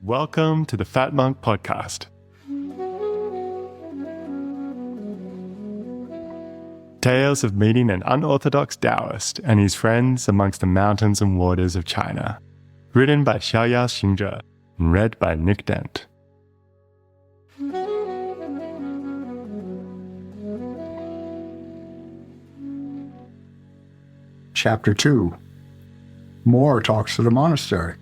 Welcome to the Fat Monk Podcast. Tales of meeting an unorthodox Daoist and his friends amongst the mountains and waters of China. Written by Xiaoyao and read by Nick Dent. Chapter 2. More talks at a monastery.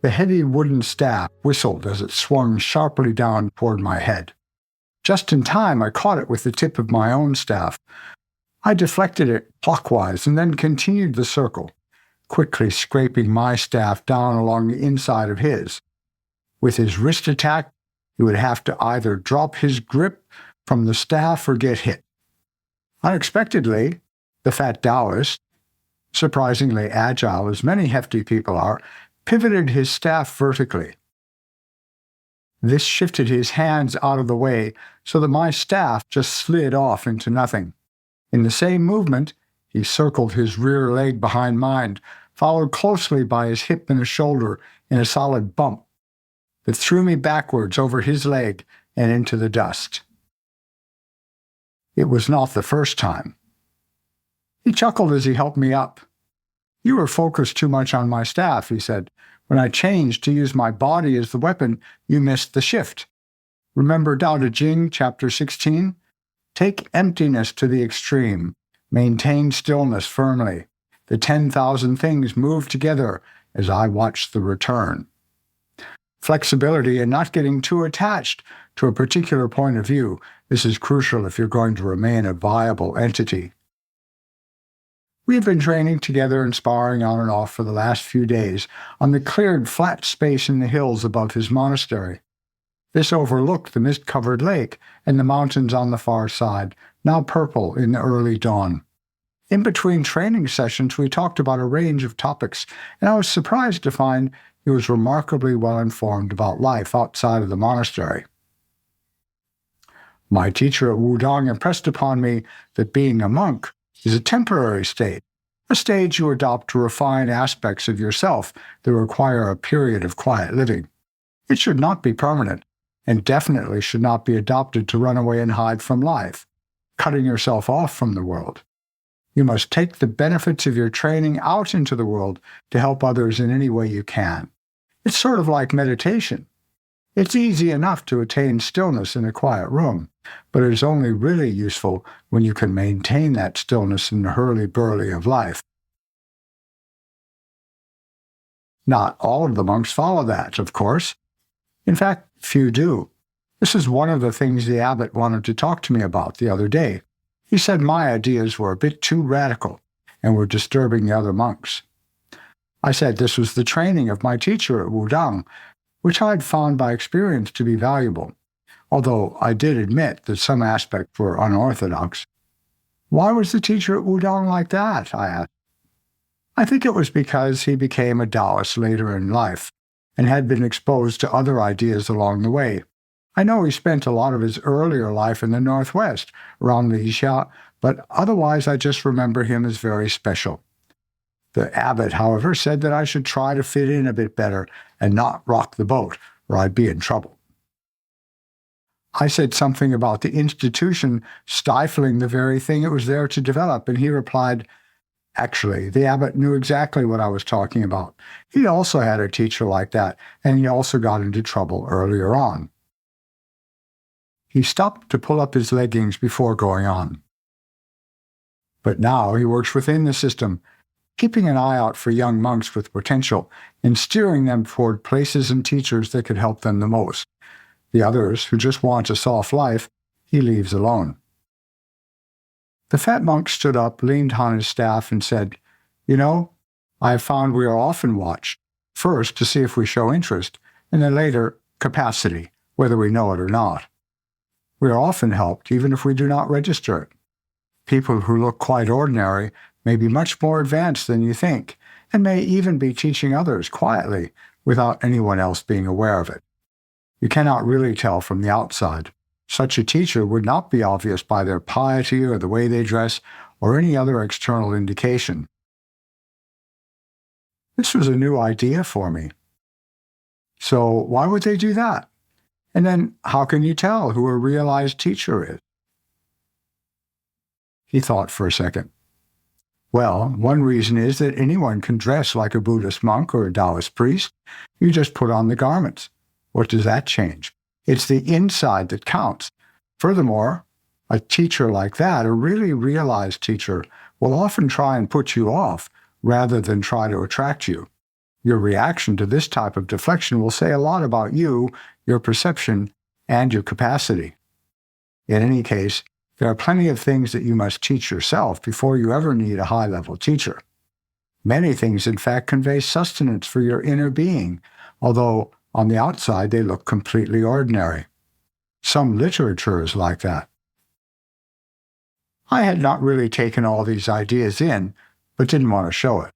The heavy wooden staff whistled as it swung sharply down toward my head. Just in time, I caught it with the tip of my own staff. I deflected it clockwise and then continued the circle, quickly scraping my staff down along the inside of his. With his wrist attack, he would have to either drop his grip from the staff or get hit. Unexpectedly, the fat Daoist, surprisingly agile as many hefty people are, pivoted his staff vertically. This shifted his hands out of the way so that my staff just slid off into nothing. In the same movement, he circled his rear leg behind mine, followed closely by his hip and his shoulder in a solid bump that threw me backwards over his leg and into the dust. It was not the first time. He chuckled as he helped me up. "You were focused too much on my staff," he said. "When I changed to use my body as the weapon, you missed the shift. Remember Dao De Jing, chapter 16? Take emptiness to the extreme. Maintain stillness firmly. The 10,000 things move together as I watch the return." Flexibility and not getting too attached to a particular point of view. This is crucial if you're going to remain a viable entity. We have been training together and sparring on and off for the last few days on the cleared flat space in the hills above his monastery. This overlooked the mist-covered lake and the mountains on the far side, now purple in the early dawn. In between training sessions, we talked about a range of topics, and I was surprised to find he was remarkably well informed about life outside of the monastery. My teacher at Wudang impressed upon me that being a monk is a temporary state, a stage you adopt to refine aspects of yourself that require a period of quiet living. It should not be permanent, and definitely should not be adopted to run away and hide from life, cutting yourself off from the world. You must take the benefits of your training out into the world to help others in any way you can. It's sort of like meditation. It's easy enough to attain stillness in a quiet room, but it is only really useful when you can maintain that stillness in the hurly-burly of life. Not all of the monks follow that, of course. In fact, few do. This is one of the things the abbot wanted to talk to me about the other day. He said my ideas were a bit too radical and were disturbing the other monks. I said this was the training of my teacher at Wudang, which I had found by experience to be valuable, although I did admit that some aspects were unorthodox. "Why was the teacher at Wudang like that?" I asked. "I think it was because he became a Daoist later in life and had been exposed to other ideas along the way. I know he spent a lot of his earlier life in the Northwest, around Xiaoyao, but otherwise I just remember him as very special." The abbot, however, said that I should try to fit in a bit better and not rock the boat, or I'd be in trouble. I said something about the institution stifling the very thing it was there to develop, and he replied, "Actually, the abbot knew exactly what I was talking about. He also had a teacher like that, and he also got into trouble earlier on." He stopped to pull up his leggings before going on. "But now he works within the system, keeping an eye out for young monks with potential and steering them toward places and teachers that could help them the most. The others, who just want a soft life, he leaves alone." The fat monk stood up, leaned on his staff, and said, "You know, I have found we are often watched, first to see if we show interest, and then later capacity, whether we know it or not. We are often helped, even if we do not register it. People who look quite ordinary may be much more advanced than you think, and may even be teaching others quietly without anyone else being aware of it. You cannot really tell from the outside. Such a teacher would not be obvious by their piety or the way they dress or any other external indication." This was a new idea for me. So why would they do that? And then how can you tell who a realized teacher is? He thought for a second. Well, one reason is that anyone can dress like a Buddhist monk or a Daoist priest. You just put on the garments. What does that change? It's the inside that counts. Furthermore, a teacher like that, a really realized teacher, will often try and put you off rather than try to attract you. Your reaction to this type of deflection will say a lot about you, your perception, and your capacity. In any case, there are plenty of things that you must teach yourself before you ever need a high-level teacher. Many things, in fact, convey sustenance for your inner being, although on the outside they look completely ordinary. Some literature is like that. I had not really taken all these ideas in, but didn't want to show it.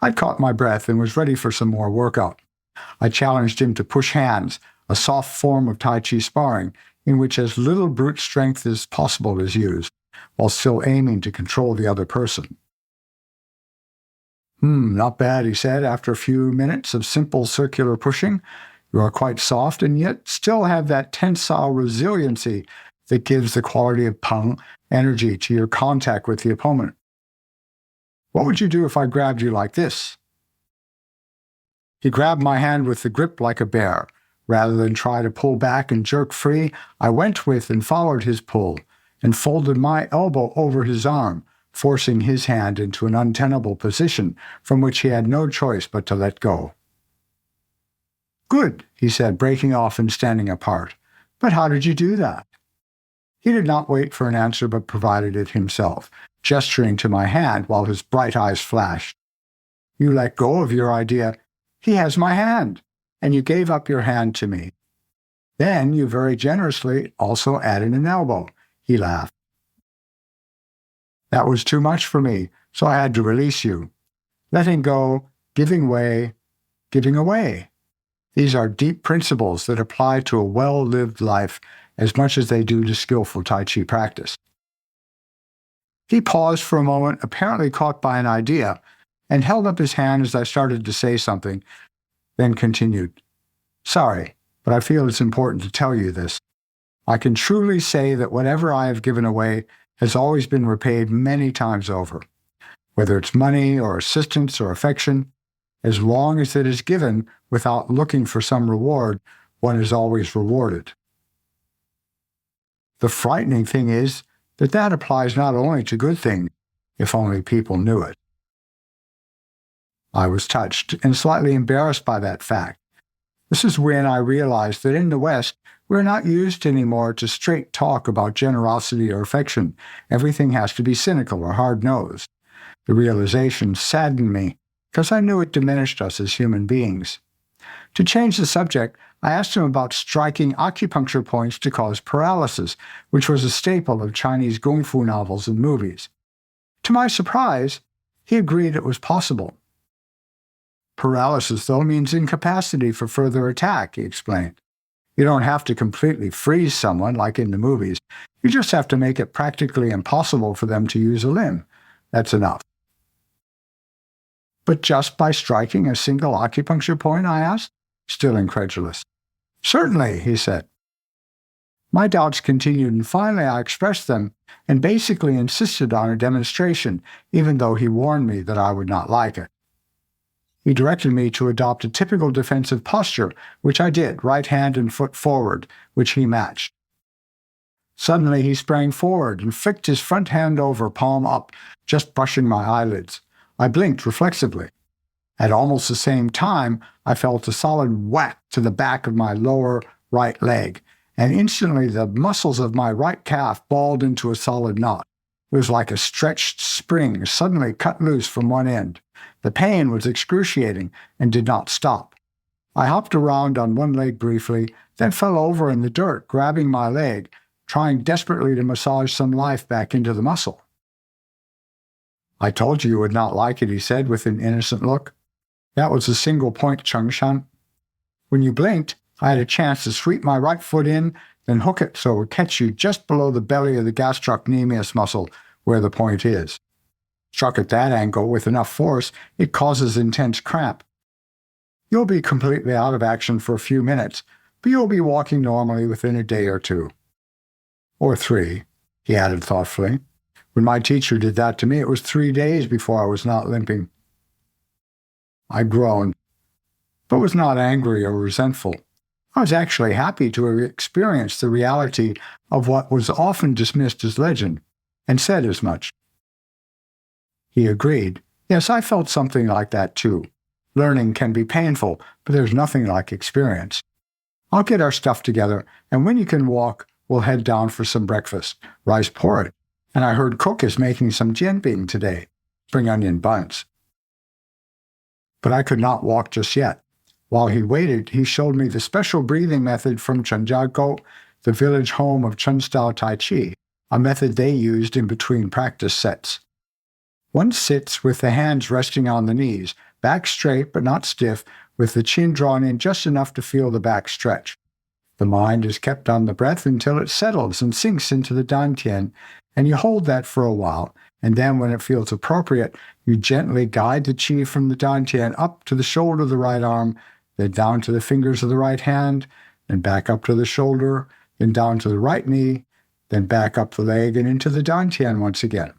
I'd caught my breath and was ready for some more workout. I challenged him to push hands, a soft form of Taichi sparring, in which as little brute strength as possible is used, while still aiming to control the other person. Not bad, he said, after a few minutes of simple circular pushing. You are quite soft and yet still have that tensile resiliency that gives the quality of peng, energy, to your contact with the opponent. What would you do if I grabbed you like this? He grabbed my hand with the grip like a bear. Rather than try to pull back and jerk free, I went with and followed his pull, and folded my elbow over his arm, forcing his hand into an untenable position from which he had no choice but to let go. Good, he said, breaking off and standing apart. But how did you do that? He did not wait for an answer but provided it himself, gesturing to my hand while his bright eyes flashed. You let go of your idea. He has my hand, and you gave up your hand to me. Then you very generously also added an elbow. He laughed. That was too much for me, so I had to release you. Letting go, giving way, giving away. These are deep principles that apply to a well-lived life as much as they do to skillful Tai Chi practice. He paused for a moment, apparently caught by an idea, and held up his hand as I started to say something, then continued. Sorry, but I feel it's important to tell you this. I can truly say that whatever I have given away has always been repaid many times over. Whether it's money or assistance or affection, as long as it is given without looking for some reward, one is always rewarded. The frightening thing is that applies not only to good things, if only people knew it. I was touched and slightly embarrassed by that fact. This is when I realized that in the West, we're not used anymore to straight talk about generosity or affection. Everything has to be cynical or hard-nosed. The realization saddened me, because I knew it diminished us as human beings. To change the subject, I asked him about striking acupuncture points to cause paralysis, which was a staple of Chinese kung fu novels and movies. To my surprise, he agreed it was possible. Paralysis, though, means incapacity for further attack, he explained. You don't have to completely freeze someone like in the movies. You just have to make it practically impossible for them to use a limb. That's enough. But just by striking a single acupuncture point, I asked, still incredulous. Certainly, he said. My doubts continued, and finally I expressed them and basically insisted on a demonstration, even though he warned me that I would not like it. He directed me to adopt a typical defensive posture, which I did, right hand and foot forward, which he matched. Suddenly he sprang forward and flicked his front hand over, palm up, just brushing my eyelids. I blinked reflexively. At almost the same time, I felt a solid whack to the back of my lower right leg, and instantly the muscles of my right calf balled into a solid knot. It was like a stretched spring suddenly cut loose from one end. The pain was excruciating and did not stop. I hopped around on one leg briefly, then fell over in the dirt, grabbing my leg, trying desperately to massage some life back into the muscle. I told you would not like it, he said with an innocent look. That was a single point, Chung-shan. When you blinked, I had a chance to sweep my right foot in, then hook it so it would catch you just below the belly of the gastrocnemius muscle, where the point is. Struck at that angle with enough force, it causes intense cramp. You'll be completely out of action for a few minutes, but you'll be walking normally within a day or 2. Or 3, he added thoughtfully. When my teacher did that to me, it was 3 days before I was not limping. I groaned, but was not angry or resentful. I was actually happy to have experienced the reality of what was often dismissed as legend, and said as much. He agreed. Yes, I felt something like that too. Learning can be painful, but there's nothing like experience. I'll get our stuff together, and when you can walk, we'll head down for some breakfast, rice porridge. And I heard Cook is making some jianbing today, spring onion buns. But I could not walk just yet. While he waited, he showed me the special breathing method from Chenjiagou, the village home of Chen-style Taichi, a method they used in between practice sets. One sits with the hands resting on the knees, back straight but not stiff, with the chin drawn in just enough to feel the back stretch. The mind is kept on the breath until it settles and sinks into the dantian, and you hold that for a while, and then when it feels appropriate, you gently guide the qi from the dantian up to the shoulder of the right arm, then down to the fingers of the right hand, then back up to the shoulder, then down to the right knee, then back up the leg and into the dantian once again.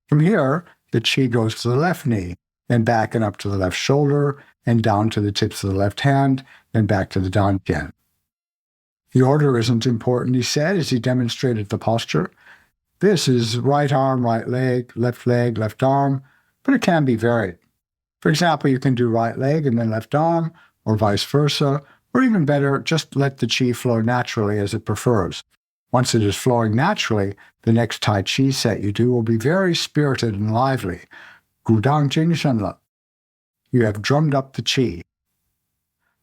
From here, the qi goes to the left knee, then back and up to the left shoulder, and down to the tips of the left hand, then back to the dantian. The order isn't important, he said as he demonstrated the posture. This is right arm, right leg, left arm, but it can be varied. For example, you can do right leg and then left arm, or vice versa, or even better, just let the qi flow naturally as it prefers. Once it is flowing naturally, the next Tai Chi set you do will be very spirited and lively. Gudang Jingshen Le. You have drummed up the qi.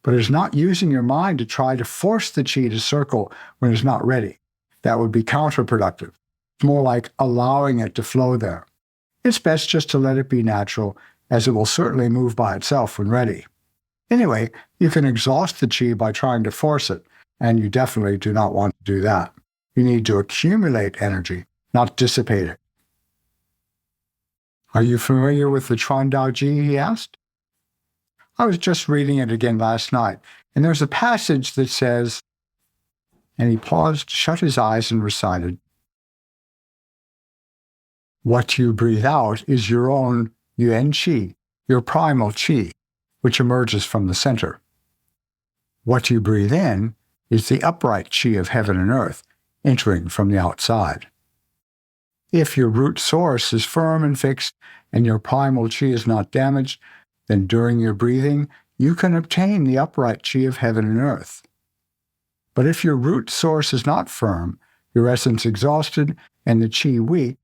But it is not using your mind to try to force the qi to circle when it's not ready. That would be counterproductive. It's more like allowing it to flow there. It's best just to let it be natural, as it will certainly move by itself when ready. Anyway, you can exhaust the qi by trying to force it, and you definitely do not want to do that. You need to accumulate energy, not dissipate it. Are you familiar with the Chuan Dao Ji? He asked. I was just reading it again last night, and there's a passage that says, and he paused, shut his eyes, and recited, what you breathe out is your own yuan qi, your primal qi, which emerges from the center. What you breathe in is the upright qi of heaven and earth, entering from the outside. If your root source is firm and fixed, and your primal qi is not damaged, then during your breathing, you can obtain the upright qi of heaven and earth. But if your root source is not firm, your essence exhausted, and the qi weak,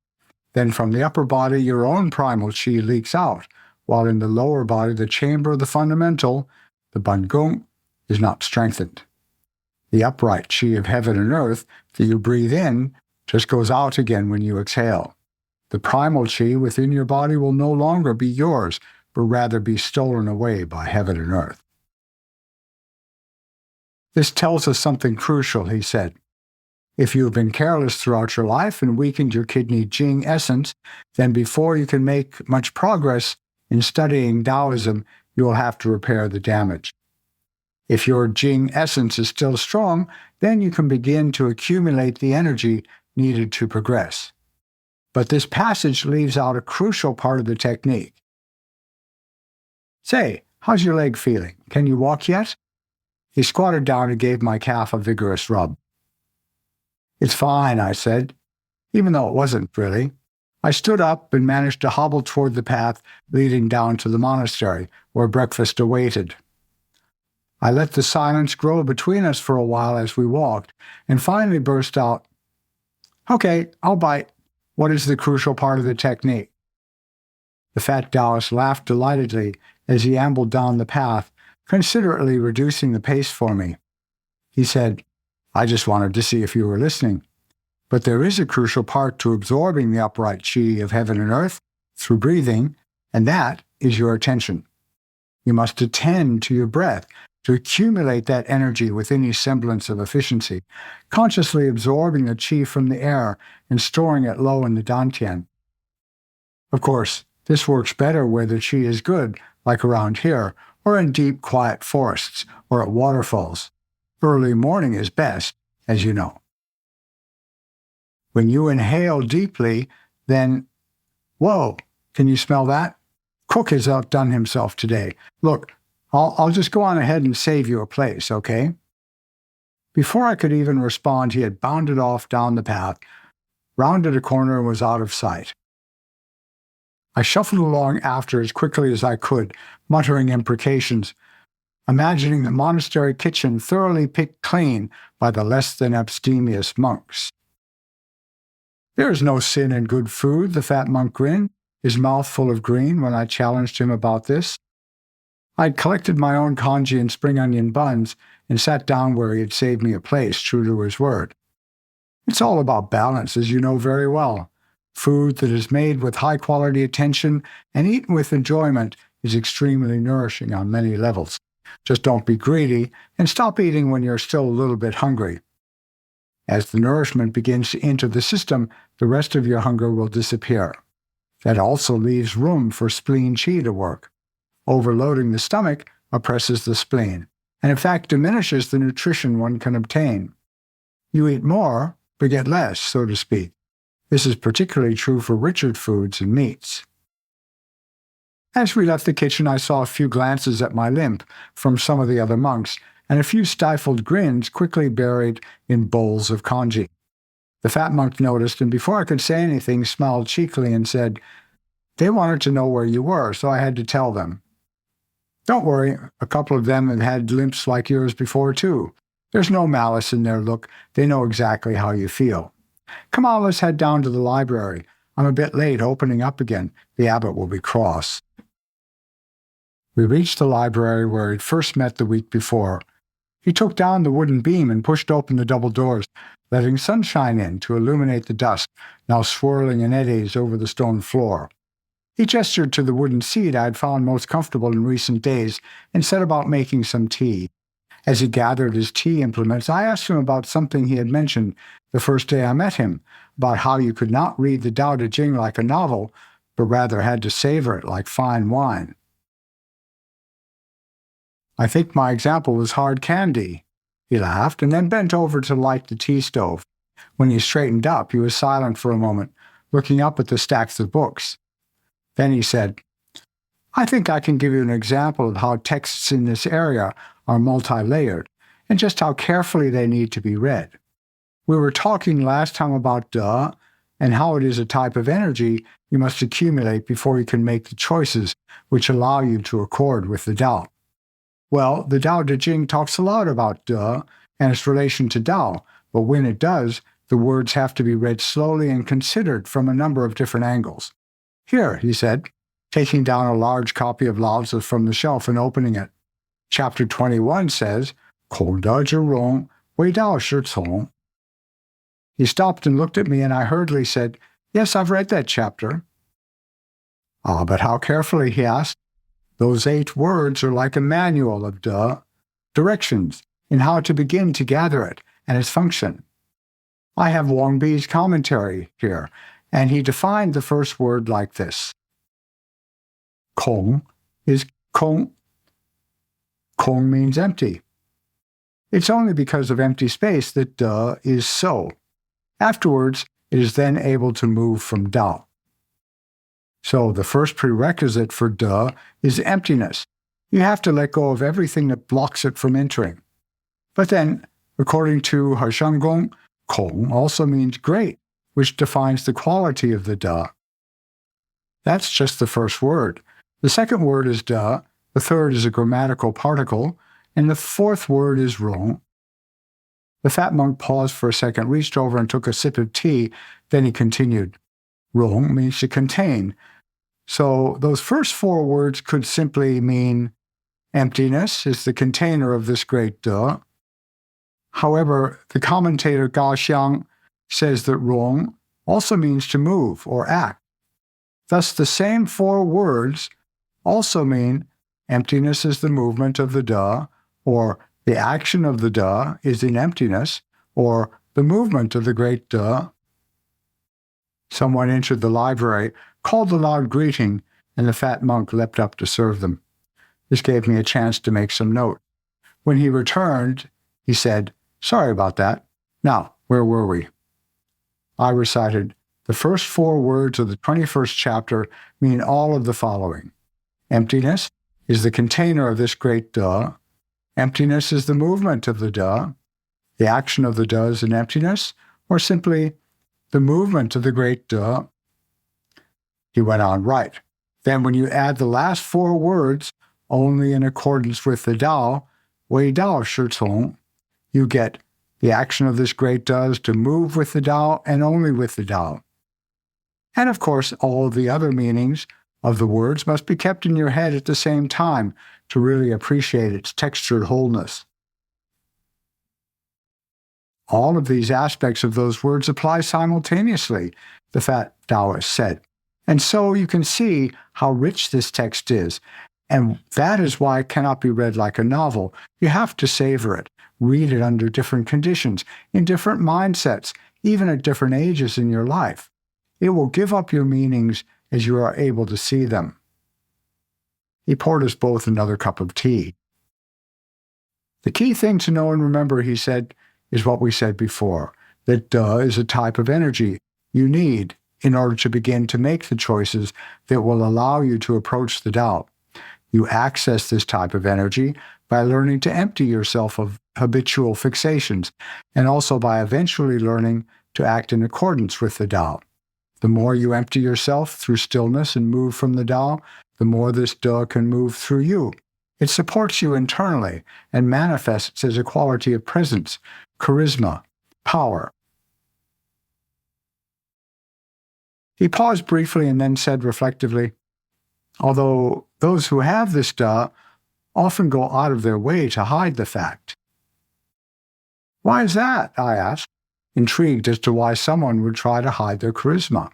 then from the upper body your own primal qi leaks out, while in the lower body the chamber of the fundamental, the ban gong, is not strengthened. The upright qi of heaven and earth that you breathe in just goes out again when you exhale. The primal qi within your body will no longer be yours, but rather be stolen away by heaven and earth. This tells us something crucial, he said. If you have been careless throughout your life and weakened your kidney Jing essence, then before you can make much progress in studying Taoism, you will have to repair the damage. If your Jing essence is still strong, then you can begin to accumulate the energy needed to progress. But this passage leaves out a crucial part of the technique. Say, how's your leg feeling? Can you walk yet? He squatted down and gave my calf a vigorous rub. It's fine, I said, even though it wasn't really. I stood up and managed to hobble toward the path leading down to the monastery, where breakfast awaited. I let the silence grow between us for a while as we walked, and finally burst out, "Okay, I'll bite. What is the crucial part of the technique?" The fat Taoist laughed delightedly as he ambled down the path, considerately reducing the pace for me. He said, "I just wanted to see if you were listening. But there is a crucial part to absorbing the upright qi of heaven and earth through breathing, and that is your attention. You must attend to your breath to accumulate that energy with any semblance of efficiency, consciously absorbing the qi from the air and storing it low in the dantian. Of course, this works better where the qi is good, like around here, or in deep, quiet forests, or at waterfalls. Early morning is best, as you know. When you inhale deeply, then, whoa, can you smell that? Cook has outdone himself today. Look, I'll just go on ahead and save you a place, okay? Before I could even respond, he had bounded off down the path, rounded a corner, and was out of sight. I shuffled along after as quickly as I could, muttering imprecations, imagining the monastery kitchen thoroughly picked clean by the less than abstemious monks. There is no sin in good food, the fat monk grinned, his mouth full of green, when I challenged him about this. I'd collected my own congee and spring onion buns and sat down where he had saved me a place, true to his word. It's all about balance, as you know very well. Food that is made with high-quality attention and eaten with enjoyment is extremely nourishing on many levels. Just don't be greedy and stop eating when you're still a little bit hungry. As the nourishment begins to enter the system, the rest of your hunger will disappear. That also leaves room for spleen qi to work. Overloading the stomach oppresses the spleen, and in fact diminishes the nutrition one can obtain. You eat more, but get less, so to speak. This is particularly true for richer foods and meats. As we left the kitchen, I saw a few glances at my limp from some of the other monks, and a few stifled grins quickly buried in bowls of congee. The fat monk noticed, and before I could say anything, smiled cheekily and said, "They wanted to know where you were, so I had to tell them." "Don't worry, a couple of them have had limps like yours before, too. There's no malice in their look. They know exactly how you feel. Come on, let's head down to the library. I'm a bit late opening up again. The abbot will be cross." We reached the library where he'd first met the week before. He took down the wooden beam and pushed open the double doors, letting sunshine in to illuminate the dust, now swirling in eddies over the stone floor. He gestured to the wooden seat I had found most comfortable in recent days and set about making some tea. As he gathered his tea implements, I asked him about something he had mentioned the first day I met him, about how you could not read the Dao De Jing like a novel, but rather had to savor it like fine wine. "I think my example was hard candy," he laughed, and then bent over to light the tea stove. When he straightened up, he was silent for a moment, looking up at the stacks of books. Then he said, "I think I can give you an example of how texts in this area are multi-layered, and just how carefully they need to be read. We were talking last time about De, and how it is a type of energy you must accumulate before you can make the choices which allow you to accord with the Dao. Well, the Dao De Jing talks a lot about De and its relation to Dao, but when it does, the words have to be read slowly and considered from a number of different angles. Here," he said, taking down a large copy of Lao Tzu from the shelf and opening it. Chapter 21 says, "Kong de zhi rong, wei dao shi cong." He stopped and looked at me, and I hurriedly said, "Yes, I've read that chapter." "Ah, but how carefully?" he asked. "Those 8 words are like a manual of De, directions in how to begin to gather it and its function. I have Wang Bi's commentary here, and he defined the first word like this. Kong is Kong. Kong means empty. It's only because of empty space that De is so. Afterwards, it is then able to move from Dao. So the first prerequisite for De is emptiness. You have to let go of everything that blocks it from entering. But then, according to Qi Gong, Kong also means great, which defines the quality of the De. That's just the first word. The second word is De, the third is a grammatical particle, and the fourth word is Rong. The fat monk paused for a second, reached over and took a sip of tea, then he continued. Rong means to contain. So those first 4 words could simply mean emptiness is the container of this great De. However, the commentator Gao Xiang says that Rong also means to move or act. Thus, the same 4 words also mean emptiness is the movement of the De, or the action of the De is in emptiness, or the movement of the great De. Someone entered the library, called a loud greeting, and the fat monk leapt up to serve them. This gave me a chance to make some note. When he returned, he said, "Sorry about that. Now, where were we?" I recited, "The first 4 words of the 21st chapter mean all of the following. Emptiness is the container of this great De. Emptiness is the movement of the De. The action of the De is in emptiness, or simply the movement of the great De." He went on, "Right. Then when you add the last 4 words, only in accordance with the Dao, Wei Dao Shi Cong, you get the action of this great De is to move with the Dao and only with the Dao." And of course, all the other meanings of the words must be kept in your head at the same time to really appreciate its textured wholeness. All of these aspects of those words apply simultaneously, the fat Daoist said. And so you can see how rich this text is. And that is why it cannot be read like a novel. You have to savor it, read it under different conditions, in different mindsets, even at different ages in your life. It will give up your meanings as you are able to see them. He poured us both another cup of tea. "The key thing to know and remember," he said, "is what we said before, that De is a type of energy you need in order to begin to make the choices that will allow you to approach the Tao. You access this type of energy by learning to empty yourself of habitual fixations, and also by eventually learning to act in accordance with the Tao. The more you empty yourself through stillness and move from the Tao, the more this De can move through you. It supports you internally and manifests as a quality of presence, charisma, power." He paused briefly and then said reflectively, "Although those who have this De often go out of their way to hide the fact." "Why is that?" I asked, intrigued as to why someone would try to hide their charisma.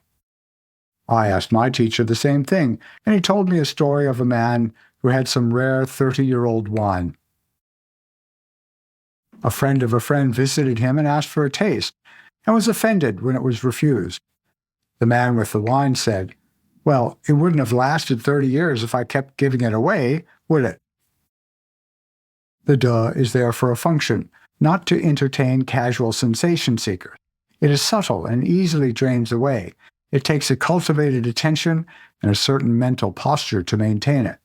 I asked my teacher the same thing, and he told me a story of a man who had some rare 30-year-old wine. A friend of a friend visited him and asked for a taste, and was offended when it was refused. The man with the wine said, "Well, it wouldn't have lasted 30 years if I kept giving it away, would it?" The De is there for a function, not to entertain casual sensation seekers. It is subtle and easily drains away. It takes a cultivated attention and a certain mental posture to maintain it.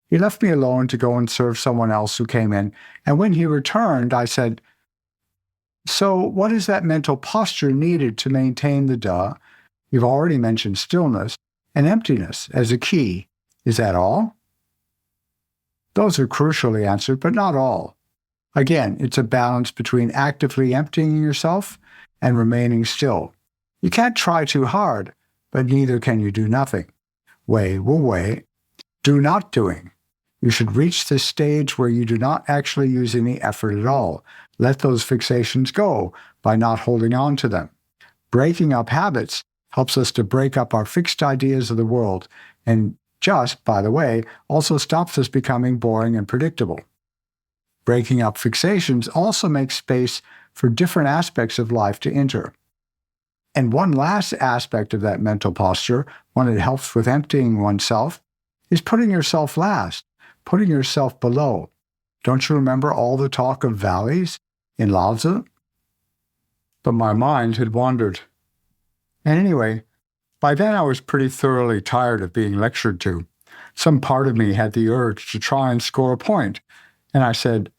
He left me alone to go and serve someone else who came in, and when he returned, I said, "So what is that mental posture needed to maintain the De? You've already mentioned stillness and emptiness as a key. Is that all?" "Those are crucial," he answered, "but not all. Again, it's a balance between actively emptying yourself and remaining still. You can't try too hard, but neither can you do nothing. Wei wu wei, do not doing. You should reach this stage where you do not actually use any effort at all. Let those fixations go by not holding on to them. Breaking up habits helps us to break up our fixed ideas of the world, and just, by the way, also stops us becoming boring and predictable. Breaking up fixations also makes space for different aspects of life to enter. And one last aspect of that mental posture, one that helps with emptying oneself, is putting yourself last, putting yourself below. Don't you remember all the talk of valleys in Lao Tzu?" But my mind had wandered. And anyway, by then I was pretty thoroughly tired of being lectured to. Some part of me had the urge to try and score a point, and I said,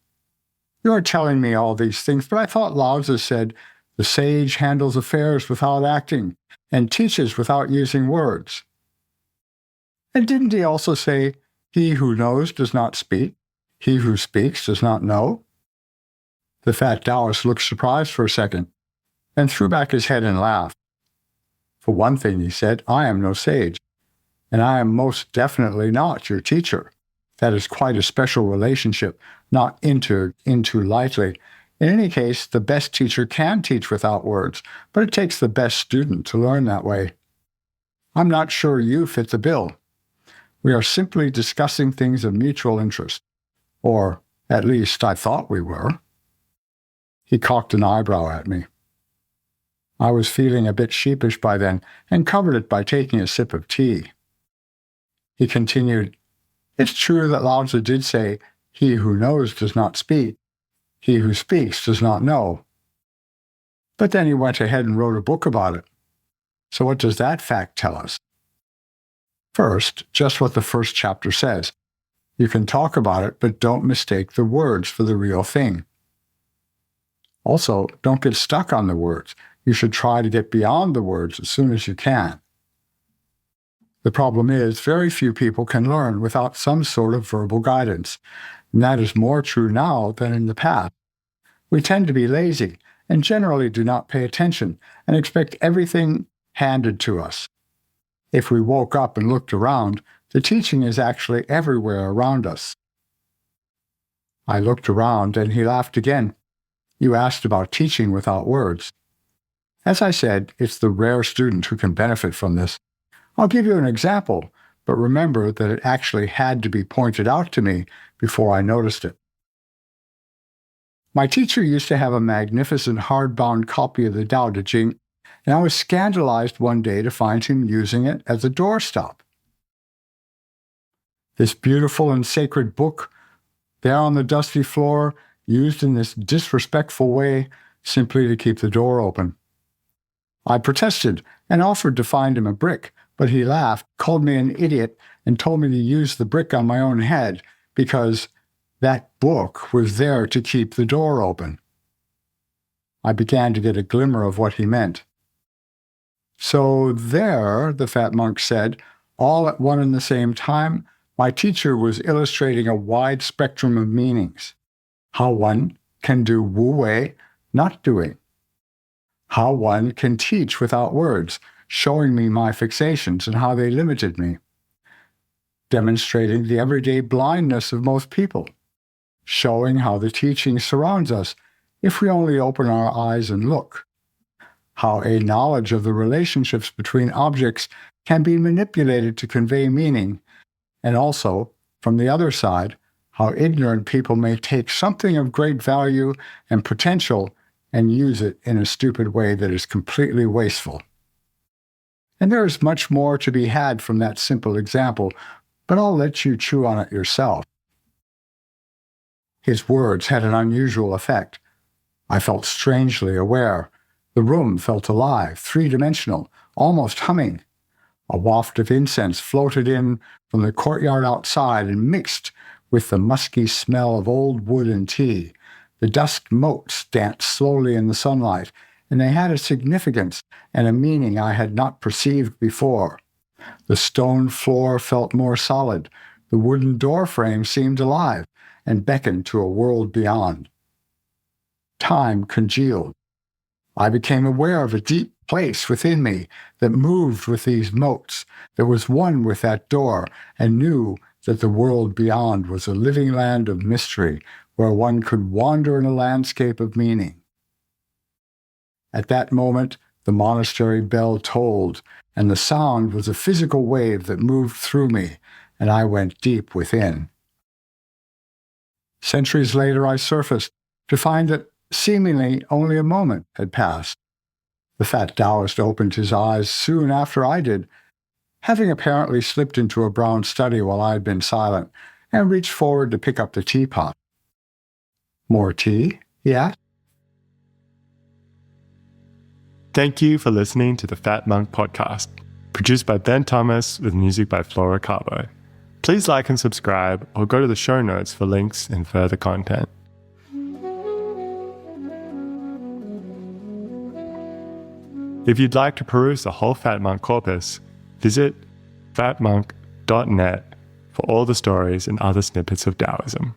"You are telling me all these things, but I thought Lao Tzu said, 'The sage handles affairs without acting, and teaches without using words.' And didn't he also say, 'He who knows does not speak, he who speaks does not know'?" The fat Taoist looked surprised for a second, then threw back his head and laughed. "For one thing," he said, "I am no sage, and I am most definitely not your teacher. That is quite a special relationship, not entered into lightly. In any case, the best teacher can teach without words, but it takes the best student to learn that way. I'm not sure you fit the bill. We are simply discussing things of mutual interest. Or, at least, I thought we were." He cocked an eyebrow at me. I was feeling a bit sheepish by then, and covered it by taking a sip of tea. He continued, It's true that Lao Tzu did say, "He who knows does not speak. He who speaks does not know." But then he went ahead and wrote a book about it. So what does that fact tell us? First, just what the first chapter says. You can talk about it, but don't mistake the words for the real thing. Also, don't get stuck on the words. You should try to get beyond the words as soon as you can. The problem is, very few people can learn without some sort of verbal guidance, and that is more true now than in the past. We tend to be lazy and generally do not pay attention and expect everything handed to us. If we woke up and looked around, the teaching is actually everywhere around us. I looked around and he laughed again. You asked about teaching without words. As I said, it's the rare student who can benefit from this. I'll give you an example, but remember that it actually had to be pointed out to me before I noticed it. My teacher used to have a magnificent hardbound copy of the Dao De Jing, and I was scandalized one day to find him using it as a doorstop. This beautiful and sacred book, there on the dusty floor, used in this disrespectful way, simply to keep the door open. I protested and offered to find him a brick, but he laughed, called me an idiot, and told me to use the brick on my own head because that book was there to keep the door open. I began to get a glimmer of what he meant. So there, the fat monk said, all at one and the same time, my teacher was illustrating a wide spectrum of meanings. How one can do wu-wei, not doing. How one can teach without words, showing me my fixations and how they limited me. Demonstrating the everyday blindness of most people. Showing how the teaching surrounds us if we only open our eyes and look. How a knowledge of the relationships between objects can be manipulated to convey meaning, and also, from the other side, how ignorant people may take something of great value and potential and use it in a stupid way that is completely wasteful. And there is much more to be had from that simple example, but I'll let you chew on it yourself. His words had an unusual effect. I felt strangely aware. The room felt alive, three-dimensional, almost humming. A waft of incense floated in from the courtyard outside and mixed with the musky smell of old wood and tea. The dusk motes danced slowly in the sunlight, and they had a significance and a meaning I had not perceived before. The stone floor felt more solid. The wooden door frame seemed alive and beckoned to a world beyond. Time congealed. I became aware of a deep place within me that moved with these motes, that was one with that door, and knew that the world beyond was a living land of mystery where one could wander in a landscape of meaning. At that moment, the monastery bell tolled, and the sound was a physical wave that moved through me, and I went deep within. Centuries later, I surfaced to find that seemingly only a moment had passed. The fat Daoist opened his eyes soon after I did, having apparently slipped into a brown study while I had been silent, and reached forward to pick up the teapot. "More tea?" he asked. Thank you for listening to the Fat Monk Podcast, produced by Ben Thomas with music by Flora Carbo. Please like and subscribe, or go to the show notes for links and further content. If you'd like to peruse the whole Fat Monk corpus, visit fatmonk.net for all the stories and other snippets of Taoism.